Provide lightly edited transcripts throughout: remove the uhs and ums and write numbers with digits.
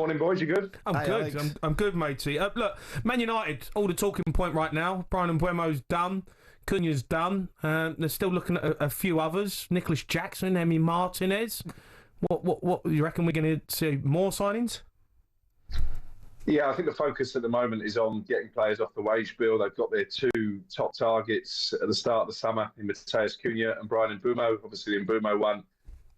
Morning, boys. You good? I'm good. I'm good, matey. Look, Man United, all the talking point right now. Brian Mbeumo's done. Cunha's done. They're still looking at a few others. Nicholas Jackson, Emi Martínez. What you reckon we're going to see more signings? Yeah, I think the focus at the moment is on getting players off the wage bill. They've got their two top targets at the start of the summer in Matheus Cunha and Brian Mbeumo. Obviously, the Mbeumo one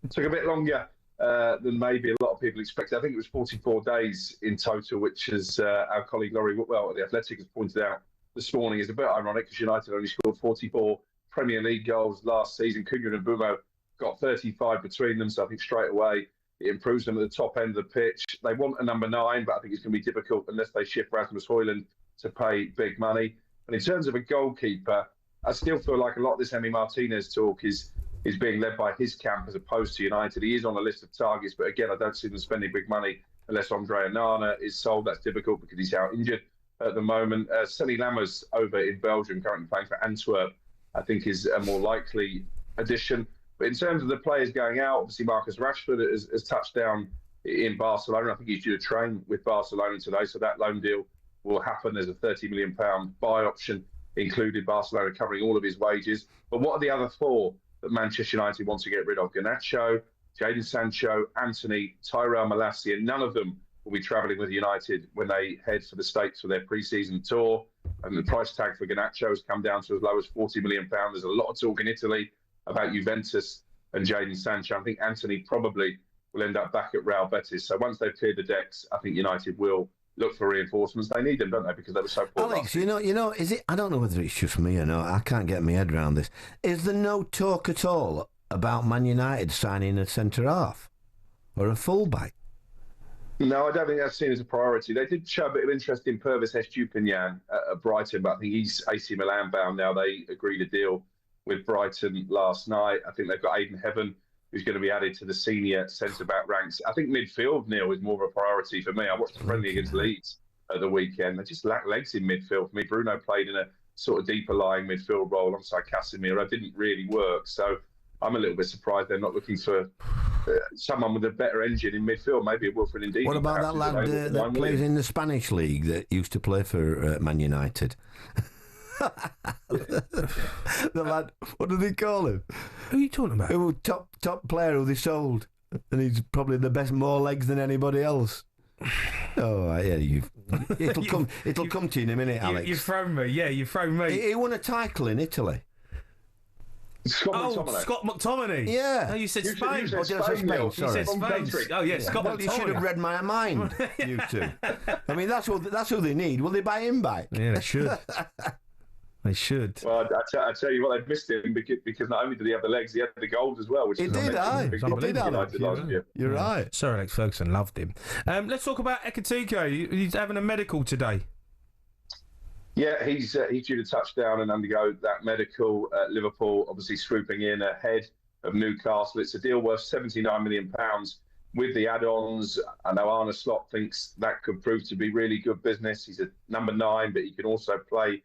took a bit longer than maybe a lot of people expected. I think it was 44 days in total, which, as our colleague Laurie Whitwell at The Athletic has pointed out this morning, is a bit ironic because United only scored 44 Premier League goals last season. Cunha and Mbeumo got 35 between them, so I think straight away it improves them at the top end of the pitch. They want a number 9, but I think it's going to be difficult unless they shift Rasmus Højlund to pay big money. And in terms of a goalkeeper, I still feel like a lot of this Emi Martínez talk is being led by his camp as opposed to United. He is on a list of targets, but again, I don't see them spending big money unless Andre Onana is sold. That's difficult because he's out injured at the moment. Sonny Lammers over in Belgium, currently playing for Antwerp, I think is a more likely addition. But in terms of the players going out, obviously Marcus Rashford has touched down in Barcelona. I think he's due to train with Barcelona today, so that loan deal will happen. There's a £30 million buy option included, Barcelona covering all of his wages. But what are the other 4 that Manchester United want to get rid of? Garnacho, Jadon Sancho, Anthony, Tyrell Malacia. None of them will be travelling with United when they head for the States for their pre-season tour. And the price tag for Garnacho has come down to as low as £40 million. There's a lot of talk in Italy about Juventus and Jadon Sancho. I think Anthony probably will end up back at Real Betis. So once they've cleared the decks, I think United will look for reinforcements. They need them, don't they? Because they were so poor. Alex, you know, is it? I don't know whether it's just me or not. I can't get my head around this. Is there no talk at all about Man United signing a centre half or a fullback? No, I don't think that's seen as a priority. They did show a bit of interest in Purvis Estupiñán at Brighton, but I think he's AC Milan bound now. They agreed a deal with Brighton last night. I think they've got Aidan Heaven, who's going to be added to the senior centre-back ranks. I think midfield, Neil, is more of a priority for me. I watched the friendly against Leeds at the weekend. They just lack legs in midfield for me. Bruno played in a sort of deeper lying midfield role alongside Casemiro. It didn't really work. So I'm a little bit surprised they're not looking for someone with a better engine in midfield. Maybe a Wilfred Ndidi. What about that lad that plays in the Spanish league that used to play for Man United? The lad, what do they call him? Who are you talking about? Who was top player who they sold, and he's probably the best, more legs than anybody else. Oh yeah, it'll come to you in a minute, Alex. You've thrown me. Yeah, you've thrown me. He won a title in Italy. Scott McTominay. Yeah. No, you said Spain. You said Spain. You said Spain. Oh yeah, Scott McTominay. You should have read my mind, you two. I mean, that's who they need. Will they buy him back? Yeah, they should. They should. Well, I tell you what, they've missed him because not only did he have the legs, he had the goals as well. Which he did, You're right. Sir Alex Ferguson loved him. Let's talk about Ekitike. He's having a medical today. Yeah, he's due to touch down and undergo that medical at Liverpool, obviously swooping in ahead of Newcastle. It's a deal worth £79 million with the add-ons. I know Arne Slot thinks that could prove to be really good business. He's a number 9, but he can also play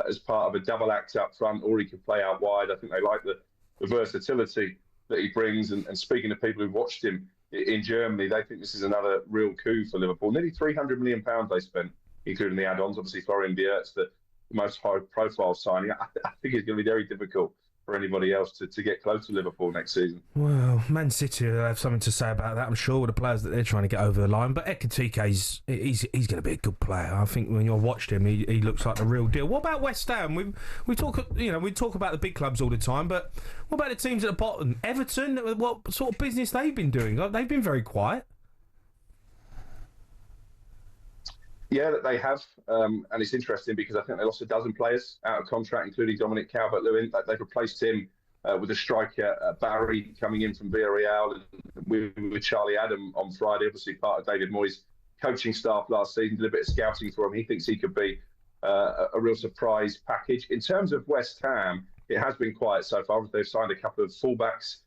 as part of a double act up front, or he can play out wide. I think they like the versatility that he brings. And speaking to people who've watched him in Germany, they think this is another real coup for Liverpool. Nearly £300 million they spent, including the add-ons. Obviously, Florian Wirtz, the most high-profile signing. I think it's going to be very difficult for anybody else to get close to Liverpool next season. Well, Man City will have something to say about that, I'm sure, with the players that they're trying to get over the line. But Ekitike, he's going to be a good player. I think when you watched him, he looks like the real deal. What about West Ham? We talk about the big clubs all the time, but what about the teams at the bottom? Everton, what sort of business they've been doing? They've been very quiet. Yeah, that they have, and it's interesting because I think they lost a dozen players out of contract, including Dominic Calvert-Lewin. They've replaced him with a striker, Barry, coming in from Villarreal, and with Charlie Adam on Friday, obviously part of David Moyes' coaching staff last season, did a bit of scouting for him. He thinks he could be a real surprise package. In terms of West Ham, it has been quiet so far. They've signed a couple of fullbacks,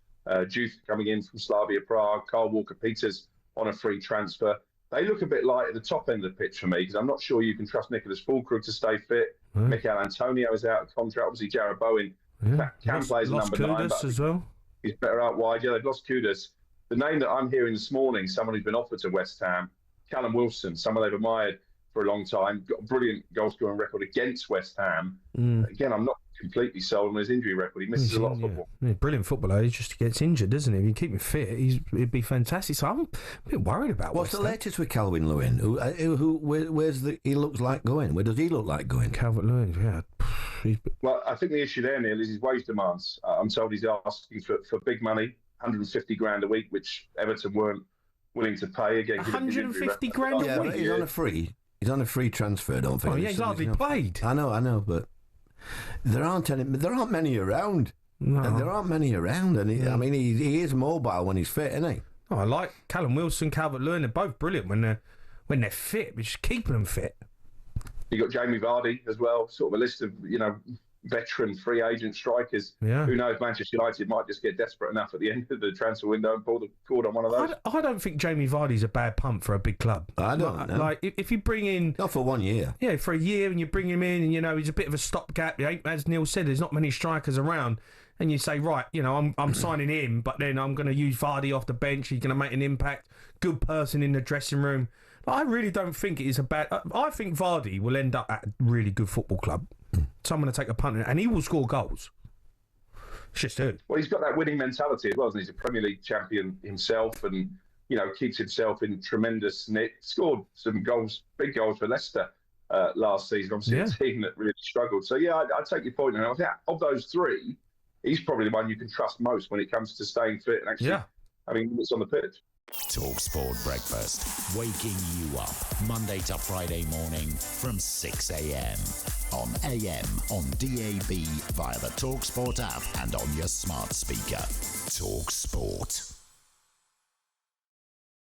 Juve coming in from Slavia Prague, Kyle Walker-Peters on a free transfer. They look a bit light at the top end of the pitch for me because I'm not sure you can trust Nicholas Fulkrug to stay fit. Mikel Antonio is out of contract. Obviously, Jarrod Bowen can play as number 9. But as well. He's better out wide. Yeah, they've lost Kudus. The name that I'm hearing this morning, someone who's been offered to West Ham, Callum Wilson, someone they've admired for a long time, got a brilliant goal-scoring record against West Ham. Again, I'm not completely sold on his injury record. He misses a lot of football. Yeah, brilliant footballer. He just gets injured, doesn't he? If you keep him fit, he'd be fantastic. So I'm a bit worried about what's the latest with Calvin Lewin. Where's he looks like going? Where does he look like going? Calvin Lewin, yeah. Well, I think the issue there, Neil, is his wage demands. I'm told he's asking for big money, 150 grand a week, which Everton weren't willing to pay. Again, 150 grand a week? Yeah, but he's on a free. He's on a free transfer, don't think. Oh, yeah, he's hardly played. I know, but there aren't many around. No. And there aren't many around, and he is mobile when he's fit, isn't he? Oh, I like Callum Wilson, Calvert Lewin. They're both brilliant when they're fit. We're just keeping them fit. You got Jamie Vardy as well, sort of a list of veteran free agent strikers. Yeah. Who knows? Manchester United might just get desperate enough at the end of the transfer window and pull the cord on one of those. I don't think Jamie Vardy's a bad punt for a big club. I don't know. Like if you bring in, not for 1 year. Yeah, for a year, and you bring him in, and he's a bit of a stopgap. As Neil said, there's not many strikers around. And you say, right, I'm signing him, but then I'm going to use Vardy off the bench. He's going to make an impact. Good person in the dressing room. I really don't think it is a bad. I think Vardy will end up at a really good football club. Someone to take a punt, and he will score goals. It's just it. Well, he's got that winning mentality as well, isn't he? He's a Premier League champion himself, and keeps himself in tremendous nick. Scored some goals, big goals for Leicester last season. Obviously, a team that really struggled. So I take your point. And I think of those three, he's probably the one you can trust most when it comes to staying fit and actually having minutes on the pitch. talkSPORT Breakfast, waking you up Monday to Friday morning from 6 a.m. on AM, on DAB, via the talkSPORT app and on your smart speaker. talkSPORT.